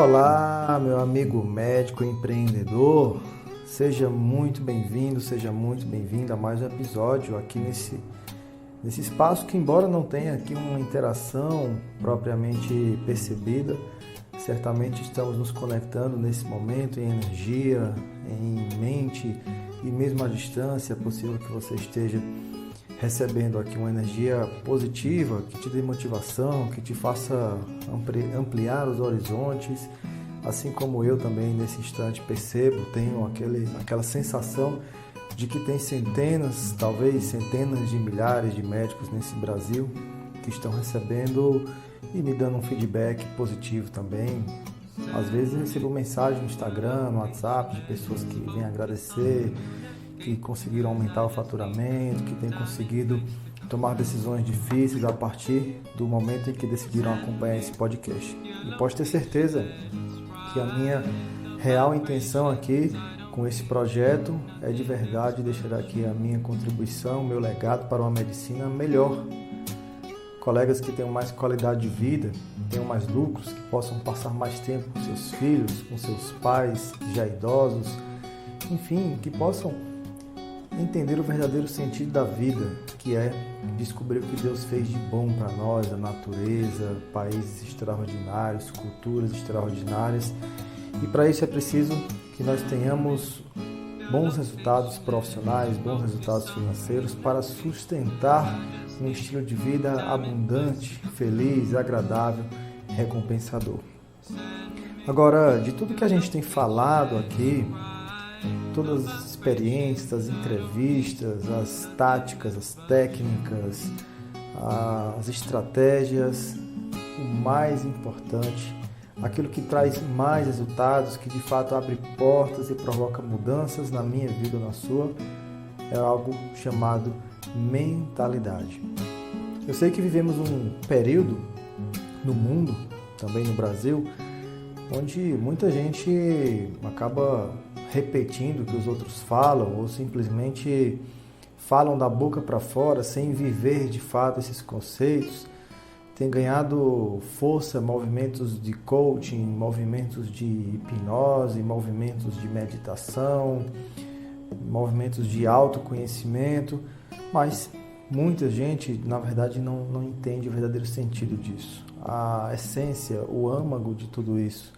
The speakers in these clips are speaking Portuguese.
Olá, meu amigo médico empreendedor, seja muito bem-vindo, seja muito bem-vinda a mais um episódio aqui nesse espaço que, embora não tenha aqui uma interação propriamente percebida, certamente estamos nos conectando nesse momento em energia, em mente e mesmo à distância. É possível que você esteja recebendo aqui uma energia positiva, que te dê motivação, que te faça ampliar os horizontes, assim como eu também nesse instante percebo, tenho aquela sensação de que tem centenas, talvez centenas de milhares de médicos nesse Brasil que estão recebendo e me dando um feedback positivo também. Às vezes eu recebo mensagem no Instagram, no WhatsApp, de pessoas que vêm agradecer, que conseguiram aumentar o faturamento, que têm conseguido tomar decisões difíceis a partir do momento em que decidiram acompanhar esse podcast. E pode ter certeza que a minha real intenção aqui com esse projeto é de verdade deixar aqui a minha contribuição, meu legado para uma medicina melhor. Colegas que tenham mais qualidade de vida, tenham mais lucros, que possam passar mais tempo com seus filhos, com seus pais já idosos, enfim, que possam entender o verdadeiro sentido da vida, que é descobrir o que Deus fez de bom para nós, a natureza, países extraordinários, culturas extraordinárias. E para isso é preciso que nós tenhamos bons resultados profissionais, bons resultados financeiros para sustentar um estilo de vida abundante, feliz, agradável e recompensador. Agora, de tudo que a gente tem falado aqui, todas as experiências, as entrevistas, as táticas, as técnicas, as estratégias, o mais importante, aquilo que traz mais resultados, que de fato abre portas e provoca mudanças na minha vida ou na sua, é algo chamado mentalidade. Eu sei que vivemos um período no mundo, também no Brasil, onde muita gente acaba repetindo o que os outros falam ou simplesmente falam da boca para fora sem viver de fato esses conceitos. Tem ganhado força movimentos de coaching, movimentos de hipnose, movimentos de meditação, movimentos de autoconhecimento, mas muita gente, na verdade, não entende o verdadeiro sentido disso, a essência, o âmago de tudo isso.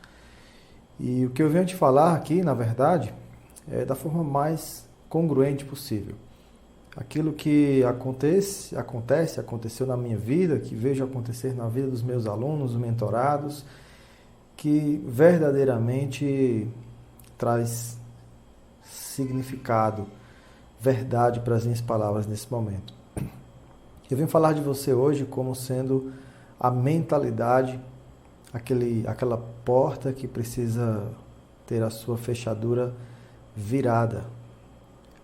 E o que eu venho te falar aqui, na verdade, é da forma mais congruente possível. Aquilo que aconteceu na minha vida, que vejo acontecer na vida dos meus alunos, mentorados, que verdadeiramente traz significado, verdade para as minhas palavras nesse momento. Eu venho falar de você hoje como sendo a mentalidade, aquela porta que precisa ter a sua fechadura virada.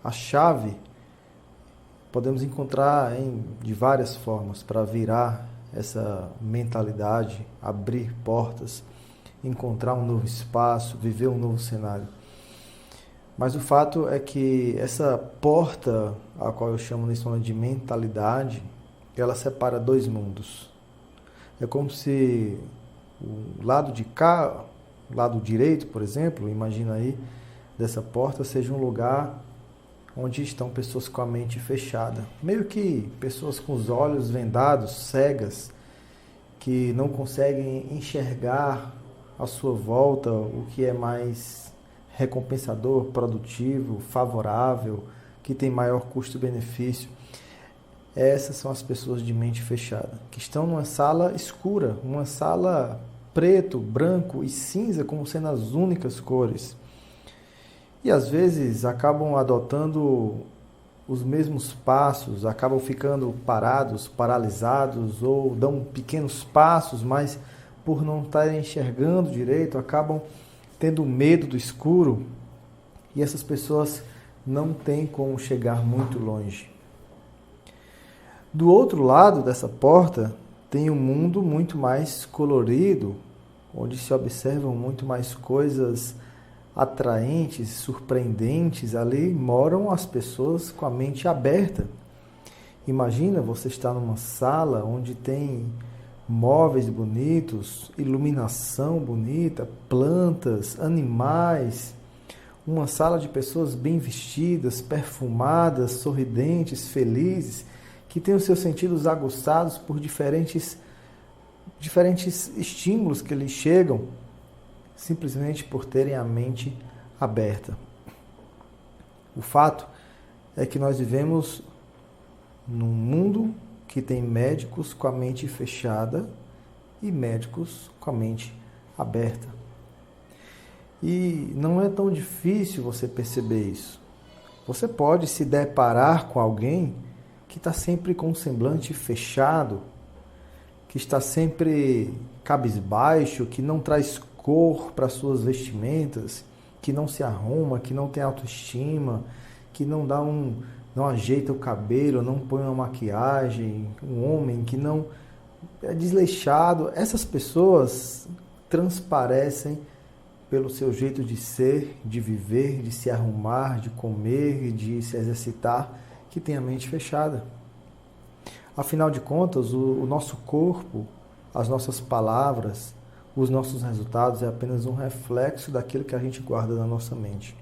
A chave podemos encontrar de várias formas para virar essa mentalidade, abrir portas, encontrar um novo espaço, viver um novo cenário. Mas o fato é que essa porta, a qual eu chamo nesse momento de mentalidade, ela separa dois mundos. É como se o lado de cá, o lado direito, por exemplo, imagina aí, dessa porta seja um lugar onde estão pessoas com a mente fechada. Meio que pessoas com os olhos vendados, cegas, que não conseguem enxergar à sua volta o que é mais recompensador, produtivo, favorável, que tem maior custo-benefício. Essas são as pessoas de mente fechada, que estão numa sala escura, uma sala preto, branco e cinza como sendo as únicas cores. E às vezes acabam adotando os mesmos passos, acabam ficando parados, paralisados ou dão pequenos passos, mas por não estarem enxergando direito, acabam tendo medo do escuro e essas pessoas não têm como chegar muito longe. Do outro lado dessa porta tem um mundo muito mais colorido, onde se observam muito mais coisas atraentes, surpreendentes. Ali moram as pessoas com a mente aberta. Imagina você estar numa sala onde tem móveis bonitos, iluminação bonita, plantas, animais, uma sala de pessoas bem vestidas, perfumadas, sorridentes, felizes, que têm os seus sentidos aguçados por diferentes estímulos que lhes chegam, simplesmente por terem a mente aberta. O fato é que nós vivemos num mundo que tem médicos com a mente fechada e médicos com a mente aberta. E não é tão difícil você perceber isso. Você pode se deparar com alguém que está sempre com um semblante fechado, que está sempre cabisbaixo, que não traz cor para suas vestimentas, que não se arruma, que não tem autoestima, que não ajeita o cabelo, não põe uma maquiagem, um homem que não é desleixado. Essas pessoas transparecem pelo seu jeito de ser, de viver, de se arrumar, de comer, de se exercitar, que tem a mente fechada. Afinal de contas, o nosso corpo, as nossas palavras, os nossos resultados é apenas um reflexo daquilo que a gente guarda na nossa mente.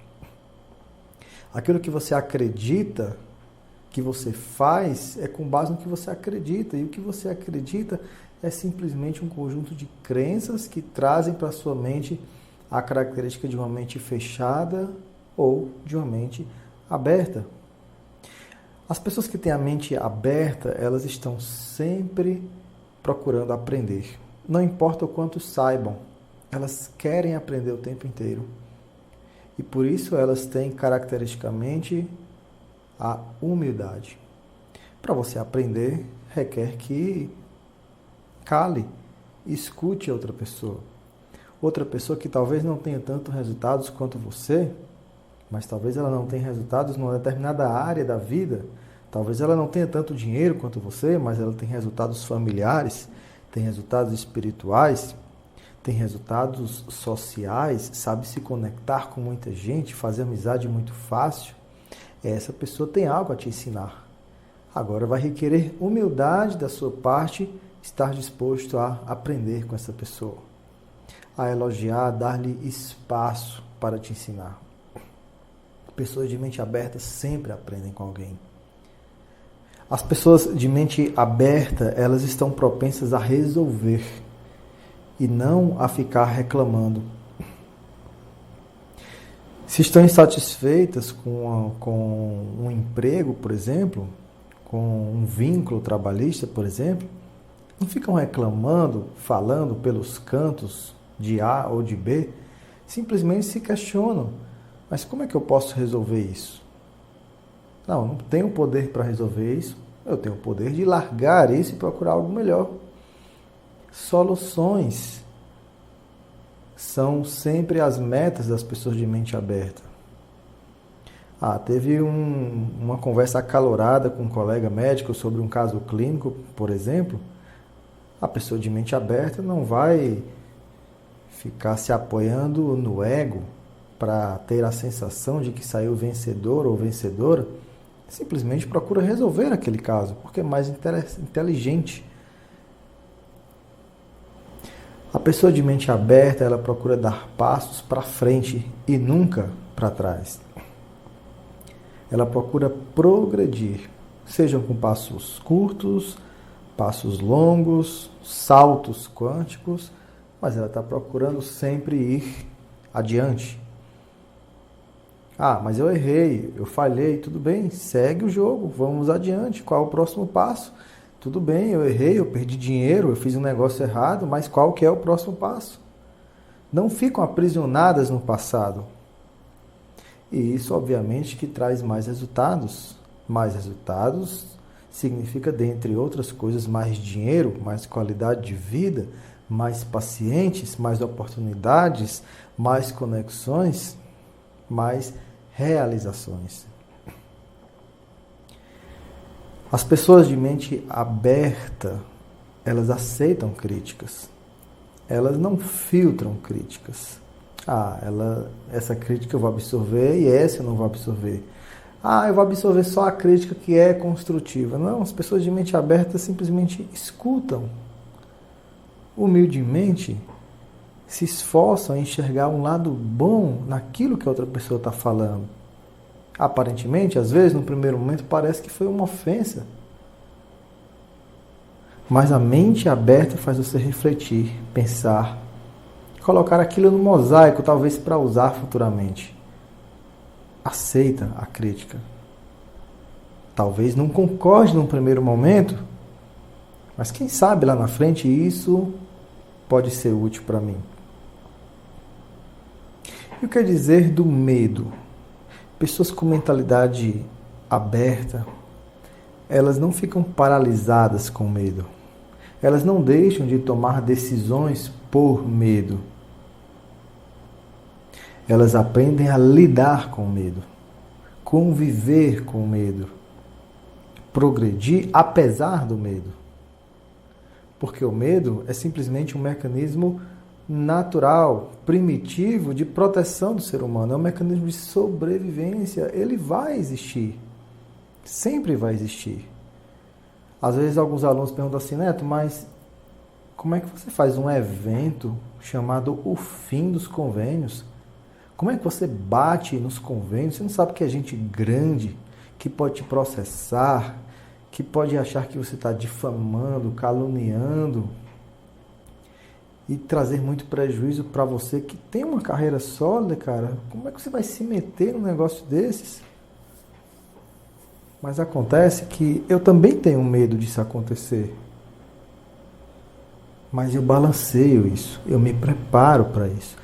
Aquilo que você acredita, que você faz, é com base no que você acredita. E o que você acredita é simplesmente um conjunto de crenças que trazem para a sua mente a característica de uma mente fechada ou de uma mente aberta. As pessoas que têm a mente aberta, elas estão sempre procurando aprender. Não importa o quanto saibam, elas querem aprender o tempo inteiro. E por isso elas têm caracteristicamente a humildade. Para você aprender, requer que cale, escute outra pessoa. Outra pessoa que talvez não tenha tantos resultados quanto você, mas talvez ela não tenha resultados numa determinada área da vida. Talvez ela não tenha tanto dinheiro quanto você, mas ela tem resultados familiares, tem resultados espirituais, tem resultados sociais, sabe se conectar com muita gente, fazer amizade muito fácil. Essa pessoa tem algo a te ensinar. Agora vai requerer humildade da sua parte, estar disposto a aprender com essa pessoa, a elogiar, a dar-lhe espaço para te ensinar. Pessoas de mente aberta sempre aprendem com alguém. As pessoas de mente aberta, elas estão propensas a resolver e não a ficar reclamando. Se estão insatisfeitas com um emprego, por exemplo, com um vínculo trabalhista, por exemplo, não ficam reclamando, falando pelos cantos de A ou de B, simplesmente se questionam. Mas como é que eu posso resolver isso? Não tenho poder para resolver isso. Eu tenho o poder de largar isso e procurar algo melhor. Soluções são sempre as metas das pessoas de mente aberta. Teve uma conversa acalorada com um colega médico sobre um caso clínico, por exemplo. A pessoa de mente aberta não vai ficar se apoiando no ego para ter a sensação de que saiu vencedor ou vencedora. Simplesmente procura resolver aquele caso, porque é mais inteligente. A pessoa de mente aberta, ela procura dar passos para frente e nunca para trás. Ela procura progredir, sejam com passos curtos, passos longos, saltos quânticos, mas ela está procurando sempre ir adiante. Mas eu errei, eu falhei, tudo bem, segue o jogo, vamos adiante. Qual é o próximo passo? Tudo bem, eu errei, eu perdi dinheiro, eu fiz um negócio errado, mas qual que é o próximo passo? Não ficam aprisionadas no passado. E isso, obviamente, que traz mais resultados. Mais resultados significa, dentre outras coisas, mais dinheiro, mais qualidade de vida, mais pacientes, mais oportunidades, mais conexões, mais realizações. As pessoas de mente aberta, elas aceitam críticas. Elas não filtram críticas. Essa crítica eu vou absorver e essa eu não vou absorver. Eu vou absorver só a crítica que é construtiva. Não, as pessoas de mente aberta simplesmente escutam. humildemente se esforçam em enxergar um lado bom naquilo que a outra pessoa está falando. Aparentemente, às vezes, no primeiro momento, parece que foi uma ofensa. Mas a mente aberta faz você refletir, pensar, colocar aquilo no mosaico, talvez para usar futuramente. Aceita a crítica. Talvez não concorde num primeiro momento, mas quem sabe lá na frente isso pode ser útil para mim. E o que dizer do medo? Pessoas com mentalidade aberta, elas não ficam paralisadas com medo. Elas não deixam de tomar decisões por medo. Elas aprendem a lidar com o medo, conviver com o medo, progredir apesar do medo. Porque o medo é simplesmente um mecanismo natural, primitivo de proteção do ser humano. É um mecanismo de sobrevivência. Ele vai existir. Sempre vai existir. Às vezes alguns alunos perguntam assim, Neto, mas como é que você faz um evento chamado O Fim dos Convênios? Como é que você bate nos convênios? Você não sabe que é gente grande, que pode te processar, que pode achar que você está difamando, caluniando e trazer muito prejuízo para você que tem uma carreira sólida, cara. Como é que você vai se meter num negócio desses? Mas acontece que eu também tenho medo disso acontecer. Mas eu balanceio isso, eu me preparo para isso.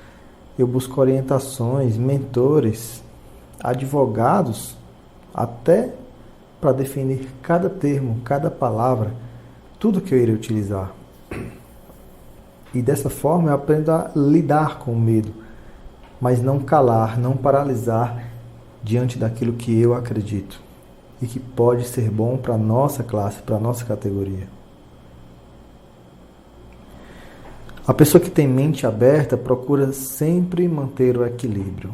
Eu busco orientações, mentores, advogados, até para definir cada termo, cada palavra, tudo que eu irei utilizar. E dessa forma eu aprendo a lidar com o medo, mas não calar, não paralisar diante daquilo que eu acredito e que pode ser bom para a nossa classe, para a nossa categoria. A pessoa que tem mente aberta procura sempre manter o equilíbrio.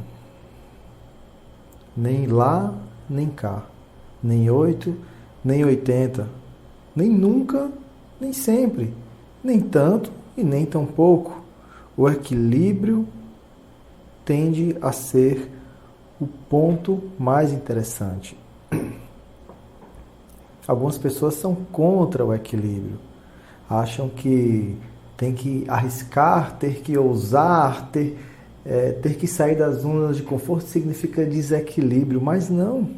Nem lá, nem cá. Nem 8, nem 80. Nem nunca, nem sempre. Nem tanto e nem tão pouco. O equilíbrio tende a ser o ponto mais interessante. Algumas pessoas são contra o equilíbrio. Acham que tem que arriscar, ter que ousar, ter que sair das zonas de conforto significa desequilíbrio. Mas não.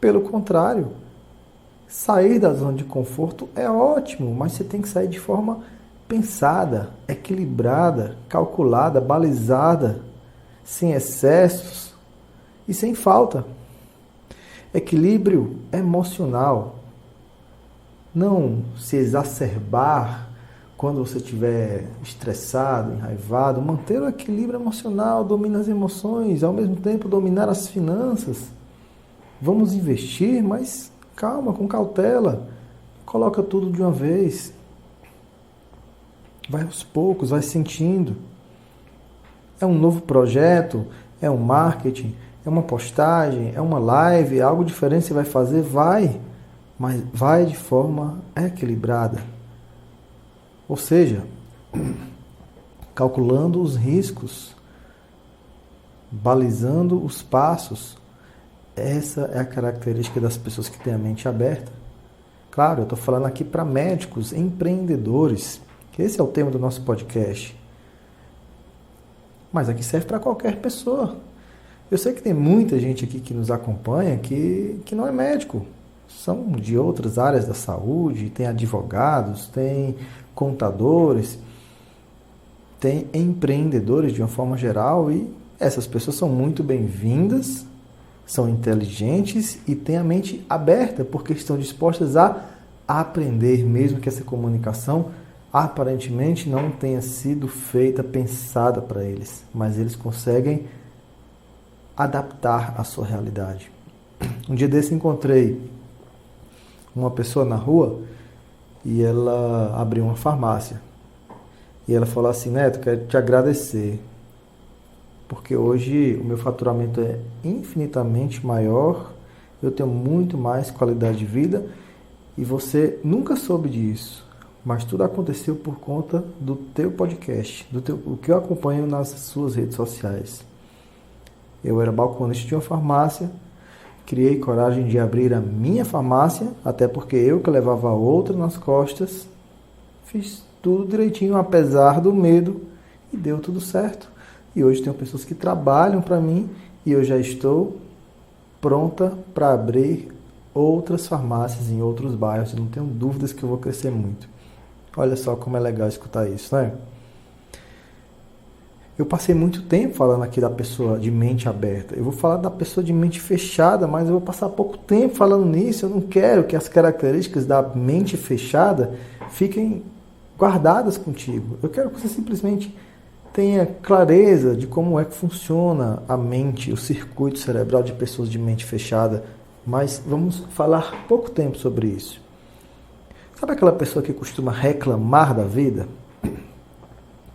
Pelo contrário. Sair da zona de conforto é ótimo, mas você tem que sair de forma pensada, equilibrada, calculada, balizada, sem excessos e sem falta. Equilíbrio emocional. Não se exacerbar quando você estiver estressado, enraivado. Manter o equilíbrio emocional, dominar as emoções, ao mesmo tempo dominar as finanças. Vamos investir, mas calma, com cautela. Coloca tudo de uma vez. Vai aos poucos, vai sentindo. É um novo projeto, é um marketing, é uma postagem, é uma live, é algo diferente você vai fazer? Vai. Mas vai de forma equilibrada. Ou seja, calculando os riscos, balizando os passos. Essa é a característica das pessoas que têm a mente aberta. Claro, eu estou falando aqui para médicos, empreendedores, que esse é o tema do nosso podcast. Mas aqui serve para qualquer pessoa. Eu sei que tem muita gente aqui que nos acompanha que não é médico. São de outras áreas da saúde, tem advogados, tem contadores, tem empreendedores de uma forma geral e essas pessoas são muito bem-vindas, são inteligentes e têm a mente aberta porque estão dispostas a aprender, mesmo que essa comunicação aparentemente não tenha sido feita, pensada para eles, mas eles conseguem adaptar a sua realidade. Um dia desse encontrei uma pessoa na rua e ela abriu uma farmácia. E ela falou assim, Neto, quero te agradecer, porque hoje o meu faturamento é infinitamente maior, eu tenho muito mais qualidade de vida e você nunca soube disso. mas tudo aconteceu por conta do teu podcast, o que eu acompanho nas suas redes sociais. Eu era balconista de uma farmácia, criei coragem de abrir a minha farmácia, até porque eu que levava a outra nas costas, fiz tudo direitinho, apesar do medo, e deu tudo certo. E hoje tenho pessoas que trabalham para mim e eu já estou pronta para abrir outras farmácias em outros bairros. Eu não tenho dúvidas que eu vou crescer muito. Olha só como é legal escutar isso, né? Eu passei muito tempo falando aqui da pessoa de mente aberta. Eu vou falar da pessoa de mente fechada, mas eu vou passar pouco tempo falando nisso. Eu não quero que as características da mente fechada fiquem guardadas contigo. Eu quero que você simplesmente tenha clareza de como é que funciona a mente, o circuito cerebral de pessoas de mente fechada. Mas vamos falar pouco tempo sobre isso. Sabe aquela pessoa que costuma reclamar da vida?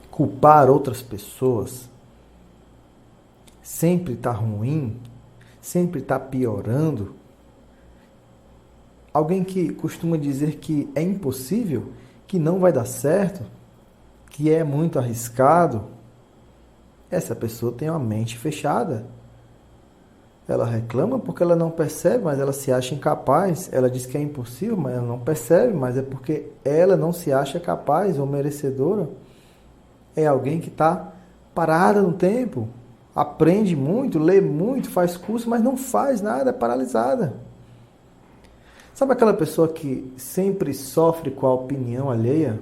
Culpar outras pessoas? Sempre está ruim? Sempre está piorando? Alguém que costuma dizer que é impossível, que não vai dar certo, que é muito arriscado? Essa pessoa tem uma mente fechada. Ela reclama porque ela não percebe, mas ela se acha incapaz. Ela diz que é impossível, mas ela não percebe, mas é porque ela não se acha capaz ou merecedora. É alguém que está parada no tempo, aprende muito, lê muito, faz curso, mas não faz nada, é paralisada. Sabe aquela pessoa que sempre sofre com a opinião alheia?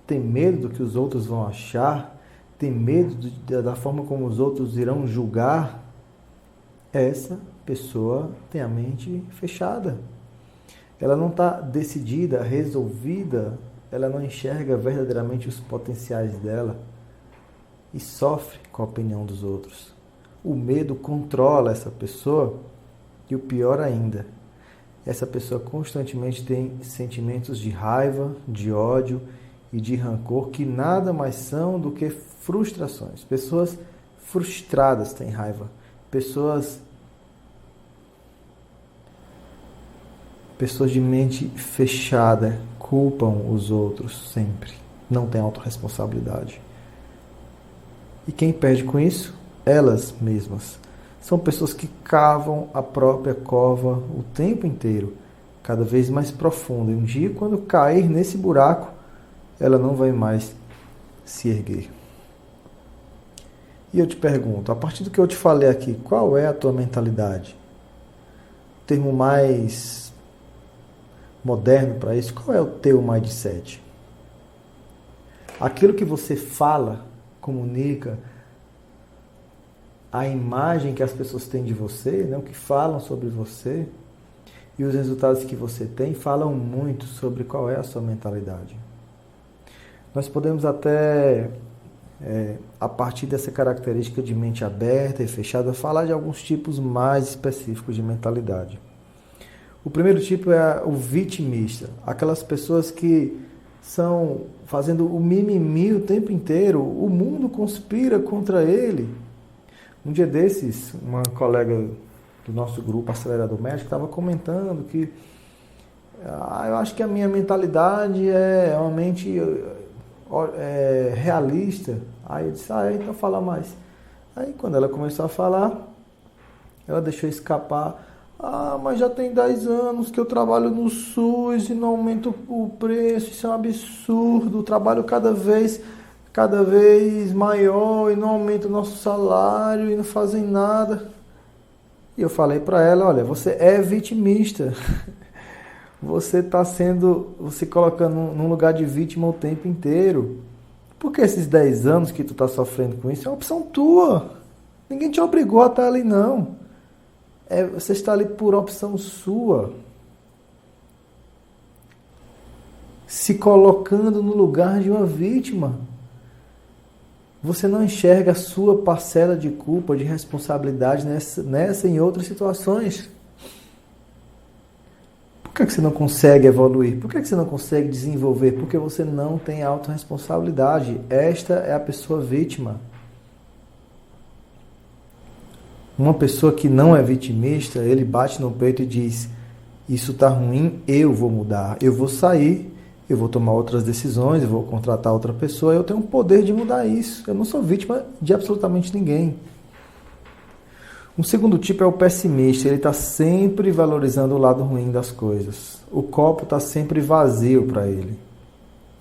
Tem medo do que os outros vão achar? Tem medo da forma como os outros irão julgar? Essa pessoa tem a mente fechada. Ela não está decidida, resolvida, ela não enxerga verdadeiramente os potenciais dela e sofre com a opinião dos outros. O medo controla essa pessoa e o pior ainda, essa pessoa constantemente tem sentimentos de raiva, de ódio e de rancor que nada mais são do que frustrações. Pessoas frustradas têm raiva. Pessoas de mente fechada culpam os outros sempre. Não tem autorresponsabilidade. E quem perde com isso? Elas mesmas. São pessoas que cavam a própria cova o tempo inteiro, cada vez mais profunda. E um dia, quando cair nesse buraco, ela não vai mais se erguer. E eu te pergunto, a partir do que eu te falei aqui, qual é a tua mentalidade? O termo mais moderno para isso, qual é o teu mindset? Aquilo que você fala, comunica, a imagem que as pessoas têm de você, né, o que falam sobre você e os resultados que você tem, falam muito sobre qual é a sua mentalidade. Nós podemos até, a partir dessa característica de mente aberta e fechada, falar de alguns tipos mais específicos de mentalidade. O primeiro tipo é o vitimista, aquelas pessoas que são fazendo o mimimi o tempo inteiro, o mundo conspira contra ele. Um dia desses, uma colega do nosso grupo Acelerador Médico estava comentando que eu acho que a minha mentalidade é uma mente realista. Aí eu disse, então fala mais. Aí quando ela começou a falar, ela deixou escapar, mas já tem 10 anos que eu trabalho no SUS e não aumento o preço, isso é um absurdo, o trabalho cada vez maior e não aumenta o nosso salário e não fazem nada. E eu falei para ela, olha, você é vitimista. Você está se colocando num lugar de vítima o tempo inteiro. Porque esses 10 anos que tu está sofrendo com isso é uma opção tua. Ninguém te obrigou a estar ali, não. Você está ali por opção sua. Se colocando no lugar de uma vítima. Você não enxerga a sua parcela de culpa, de responsabilidade nessa e em outras situações. Por que você não consegue evoluir? Por que você não consegue desenvolver? Porque você não tem autorresponsabilidade. Esta é a pessoa vítima. Uma pessoa que não é vitimista, ele bate no peito e diz, isso está ruim, eu vou mudar, eu vou sair eu vou tomar outras decisões, eu vou contratar outra pessoa, eu tenho o poder de mudar isso. Eu não sou vítima de absolutamente ninguém. Um segundo tipo é o pessimista, ele está sempre valorizando o lado ruim das coisas. O copo está sempre vazio para ele.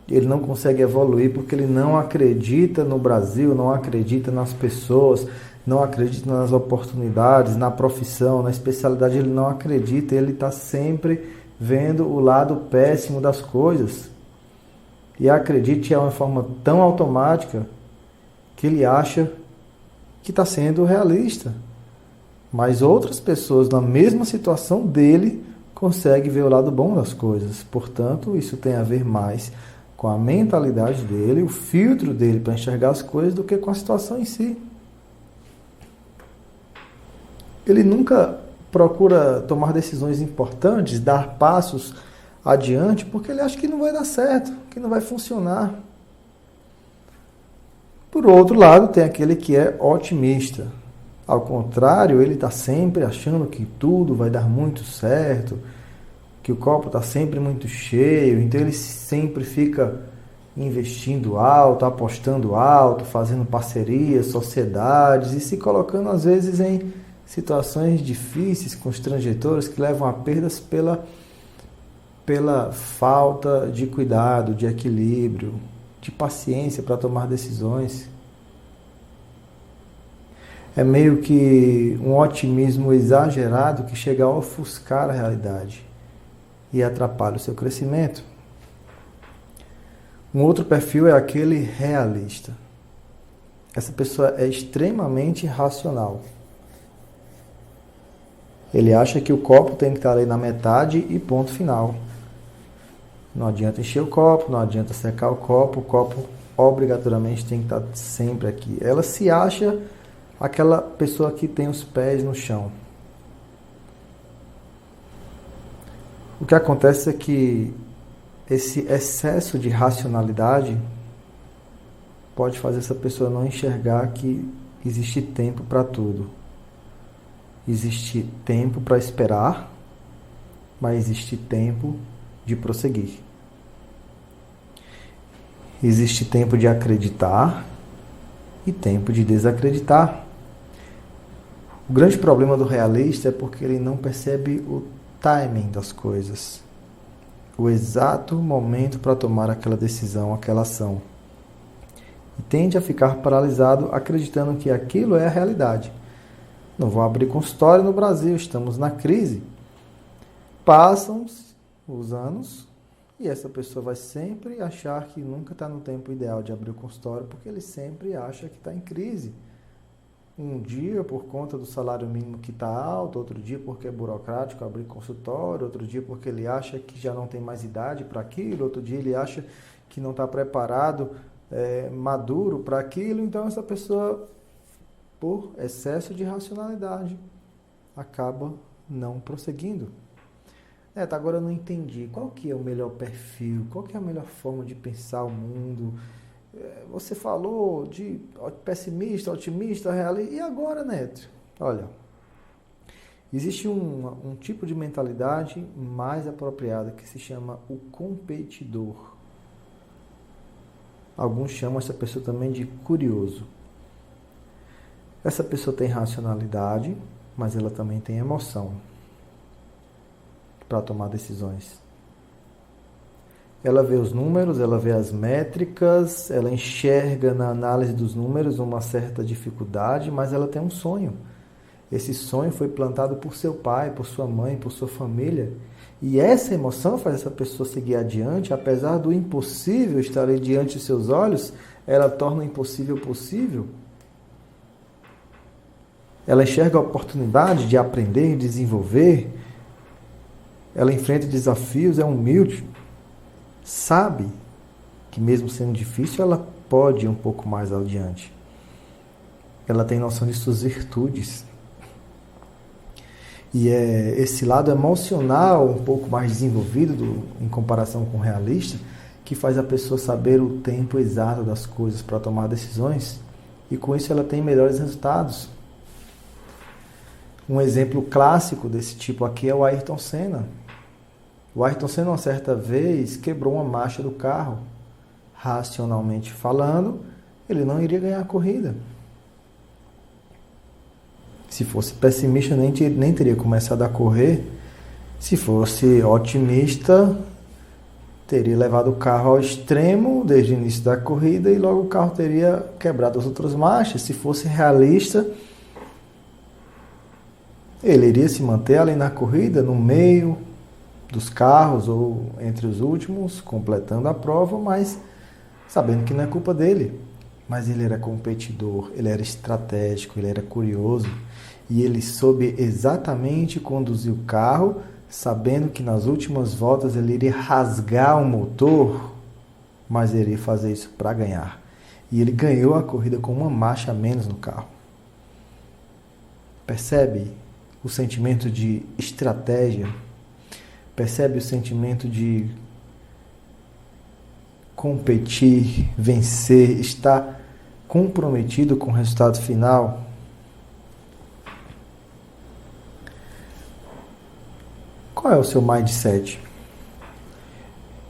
Ele não consegue evoluir porque ele não acredita no Brasil, não acredita nas pessoas, não acredita nas oportunidades, na profissão, na especialidade, ele não acredita, ele está sempre vendo o lado péssimo das coisas. E acredite, é uma forma tão automática que ele acha que está sendo realista. Mas outras pessoas na mesma situação dele conseguem ver o lado bom das coisas. Portanto, isso tem a ver mais com a mentalidade dele, o filtro dele para enxergar as coisas do que com a situação em si. Ele nunca procura tomar decisões importantes, dar passos adiante, porque ele acha que não vai dar certo, que não vai funcionar. Por outro lado, tem aquele que é otimista. Ao contrário, ele está sempre achando que tudo vai dar muito certo, que o copo está sempre muito cheio, então ele sempre fica investindo alto, apostando alto, fazendo parcerias, sociedades e se colocando às vezes em situações difíceis, constrangedoras, que levam a perdas pela falta de cuidado, de equilíbrio, de paciência para tomar decisões. É meio que um otimismo exagerado que chega a ofuscar a realidade e atrapalha o seu crescimento. Um outro perfil é aquele realista. Essa pessoa é extremamente racional. Ele acha que o copo tem que estar ali na metade e ponto final. Não adianta encher o copo, não adianta secar o copo obrigatoriamente tem que estar sempre aqui. Ela se acha aquela pessoa que tem os pés no chão. O que acontece é que esse excesso de racionalidade pode fazer essa pessoa não enxergar que existe tempo para tudo. Existe tempo para esperar, mas existe tempo de prosseguir. Existe tempo de acreditar e tempo de desacreditar. O grande problema do realista é porque ele não percebe o timing das coisas, o exato momento para tomar aquela decisão, aquela ação. E tende a ficar paralisado acreditando que aquilo é a realidade. Não vou abrir consultório no Brasil, estamos na crise. Passam os anos e essa pessoa vai sempre achar que nunca está no tempo ideal de abrir o consultório, porque ele sempre acha que está em crise. Um dia por conta do salário mínimo que está alto, outro dia porque é burocrático abrir consultório, outro dia porque ele acha que já não tem mais idade para aquilo, outro dia ele acha que não está preparado, maduro para aquilo. Então essa pessoa, por excesso de racionalidade, acaba não prosseguindo. Agora eu não entendi. Qual que é o melhor perfil? Qual que é a melhor forma de pensar o mundo? Você falou de pessimista, otimista, realista. E agora, Neto? Olha, existe um tipo de mentalidade mais apropriada que se chama o competidor. Alguns chamam essa pessoa também de curioso. Essa pessoa tem racionalidade, mas ela também tem emoção para tomar decisões. Ela vê os números, ela vê as métricas, ela enxerga na análise dos números uma certa dificuldade, mas ela tem um sonho. Esse sonho foi plantado por seu pai, por sua mãe, por sua família. E essa emoção faz essa pessoa seguir adiante, apesar do impossível estar ali diante de seus olhos, ela torna o impossível possível. Ela enxerga a oportunidade de aprender, desenvolver. Ela enfrenta desafios, é humilde. Sabe que mesmo sendo difícil, ela pode ir um pouco mais adiante. Ela tem noção de suas virtudes. E é esse lado emocional um pouco mais desenvolvido em comparação com o realista que faz a pessoa saber o tempo exato das coisas para tomar decisões, e com isso ela tem melhores resultados. Um exemplo clássico desse tipo aqui é o Ayrton Senna. O Ayrton Senna, uma certa vez, quebrou uma marcha do carro. Racionalmente falando, ele não iria ganhar a corrida. Se fosse pessimista, nem teria começado a correr. Se fosse otimista, teria levado o carro ao extremo desde o início da corrida e logo o carro teria quebrado as outras marchas. Se fosse realista, ele iria se manter ali na corrida, no meio dos carros ou entre os últimos, completando a prova, mas sabendo que não é culpa dele. Mas ele era competidor, ele era estratégico, ele era curioso e ele soube exatamente conduzir o carro, sabendo que nas últimas voltas ele iria rasgar o motor, mas ele iria fazer isso para ganhar. E ele ganhou a corrida com uma marcha a menos no carro. Percebe o sentimento de estratégia? Percebe o sentimento de competir, vencer, estar comprometido com o resultado final? Qual é o seu mindset?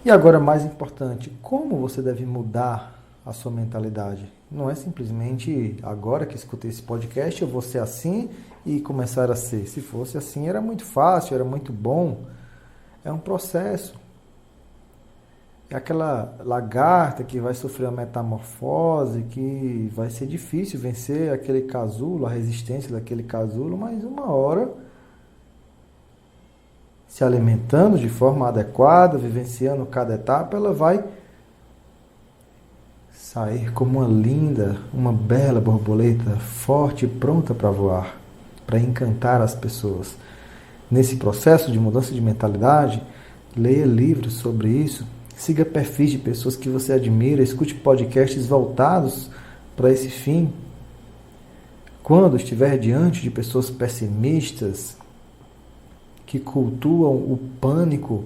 E agora, mais importante, como você deve mudar a sua mentalidade? Não é simplesmente agora que escutei esse podcast eu vou ser assim e começar a ser. Se fosse assim era muito fácil, era muito bom. É um processo. É aquela lagarta que vai sofrer a metamorfose, que vai ser difícil vencer aquele casulo, a resistência daquele casulo, mas uma hora, se alimentando de forma adequada, vivenciando cada etapa, ela vai sair como uma linda, uma bela borboleta, forte e pronta para voar, para encantar as pessoas. Nesse processo de mudança de mentalidade, leia livros sobre isso, siga perfis de pessoas que você admira, escute podcasts voltados para esse fim. Quando estiver diante de pessoas pessimistas, que cultuam o pânico,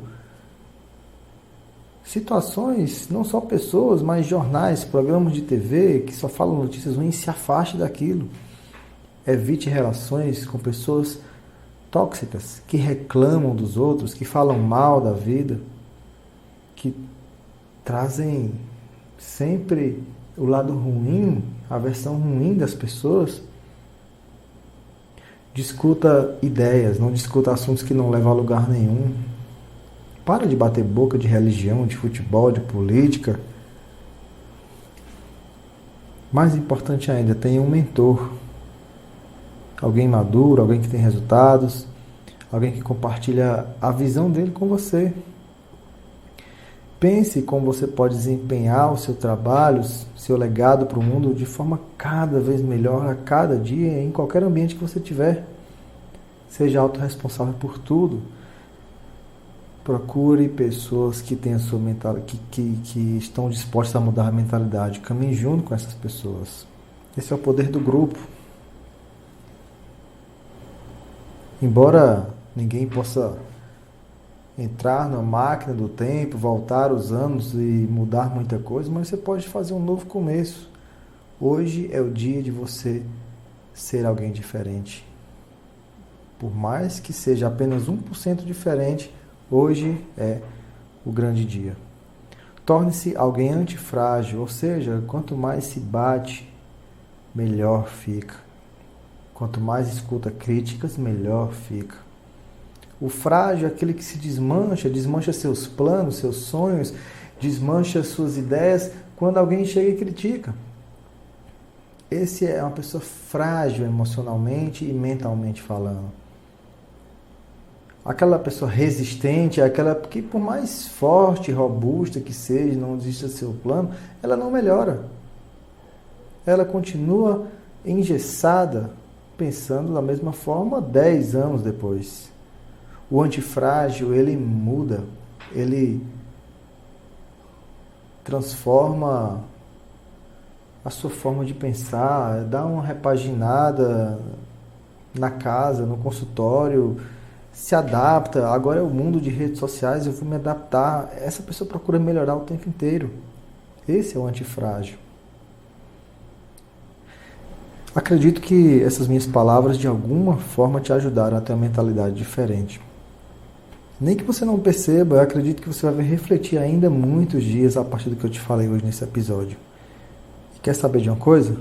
situações, não só pessoas, mas jornais, programas de TV que só falam notícias ruins, se afaste daquilo. Evite relações com pessoas tóxicas, que reclamam dos outros, que falam mal da vida, que trazem sempre o lado ruim, a versão ruim das pessoas. Discuta ideias, não discuta assuntos que não levam a lugar nenhum. Para de bater boca de religião, de futebol, de política. Mais importante ainda, tenha um mentor. Alguém maduro, alguém que tem resultados, alguém que compartilha a visão dele com você. Pense como você pode desempenhar o seu trabalho, seu legado para o mundo de forma cada vez melhor a cada dia, em qualquer ambiente que você tiver. Seja autorresponsável por tudo. Procure pessoas que têm a sua mentalidade, que estão dispostas a mudar a mentalidade. Caminhe junto com essas pessoas. Esse é o poder do grupo. Embora ninguém possa entrar na máquina do tempo, voltar os anos e mudar muita coisa, mas você pode fazer um novo começo. Hoje é o dia de você ser alguém diferente. Por mais que seja apenas 1% diferente, hoje é o grande dia. Torne-se alguém antifrágil, ou seja, quanto mais se bate, melhor fica. Quanto mais escuta críticas, melhor fica. O frágil é aquele que se desmancha seus planos, seus sonhos, desmancha suas ideias quando alguém chega e critica. Esse é uma pessoa frágil emocionalmente e mentalmente falando. Aquela pessoa resistente é aquela que, por mais forte e robusta que seja, não desista do seu plano, ela não melhora. Ela continua engessada, pensando da mesma forma 10 anos depois. O antifrágil, ele muda, ele transforma a sua forma de pensar, dá uma repaginada na casa, no consultório, se adapta. Agora é o mundo de redes sociais, eu vou me adaptar. Essa pessoa procura melhorar o tempo inteiro. Esse é o antifrágil. Acredito que essas minhas palavras de alguma forma te ajudaram a ter uma mentalidade diferente. Nem que você não perceba, eu acredito que você vai refletir ainda muitos dias a partir do que eu te falei hoje nesse episódio. Quer saber de uma coisa?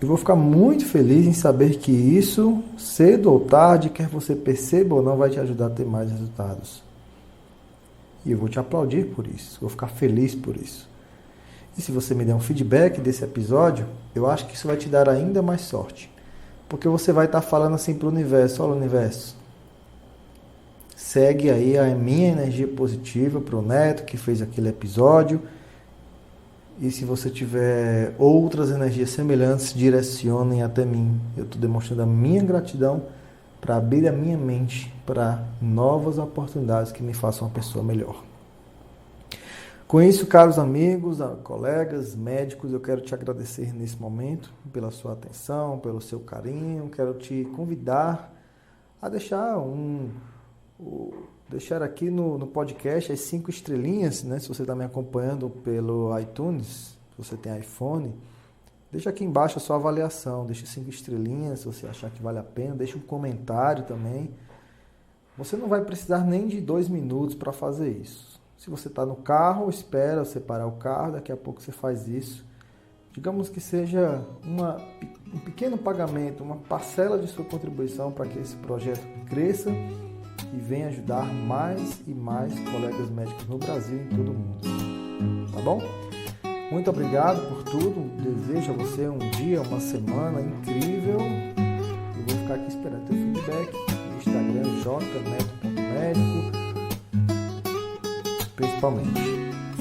Eu vou ficar muito feliz em saber que isso, cedo ou tarde, quer você perceba ou não, vai te ajudar a ter mais resultados. E eu vou te aplaudir por isso, vou ficar feliz por isso. E se você me der um feedback desse episódio, eu acho que isso vai te dar ainda mais sorte. Porque você vai estar falando assim para o universo: olha, universo, segue aí a minha energia positiva para o Neto que fez aquele episódio. E se você tiver outras energias semelhantes, direcionem até mim. Eu estou demonstrando a minha gratidão para abrir a minha mente para novas oportunidades que me façam uma pessoa melhor. Com isso, caros amigos, colegas, médicos, eu quero te agradecer nesse momento pela sua atenção, pelo seu carinho. Quero te convidar a deixar aqui no podcast as 5 estrelinhas, né? Se você está me acompanhando pelo iTunes, se você tem iPhone, deixa aqui embaixo a sua avaliação, deixa 5 estrelinhas se você achar que vale a pena, deixa um comentário também. Você não vai precisar nem de 2 minutos para fazer isso. Se você está no carro, espera você parar o carro, daqui a pouco você faz isso. Digamos que seja um pequeno pagamento, uma parcela de sua contribuição para que esse projeto cresça e venha ajudar mais e mais colegas médicos no Brasil e em todo o mundo. Tá bom? Muito obrigado por tudo. Desejo a você um dia, uma semana incrível. Eu vou ficar aqui esperando teu feedback no Instagram jneto.médico. Principalmente.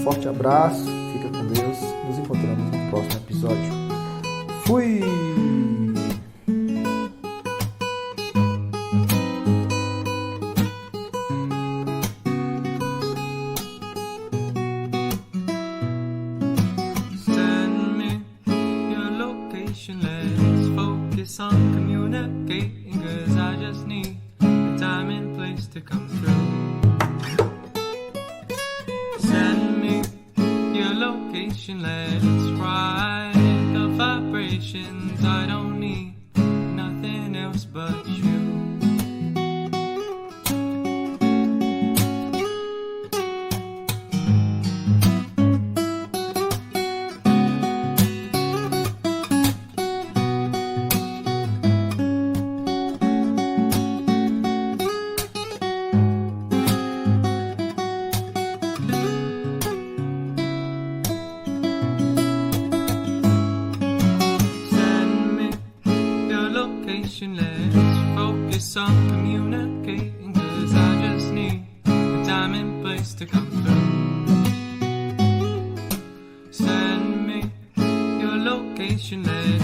Forte abraço, fica com Deus. Nos encontramos no próximo episódio. Fui! Let's focus on communicating, 'cause I just need the time and place to come through. Send me your location, let's ride the vibrations. I don't need nothing else but you. Let's focus on communicating, 'cause I just need the time and place to come through. Send me your location, let's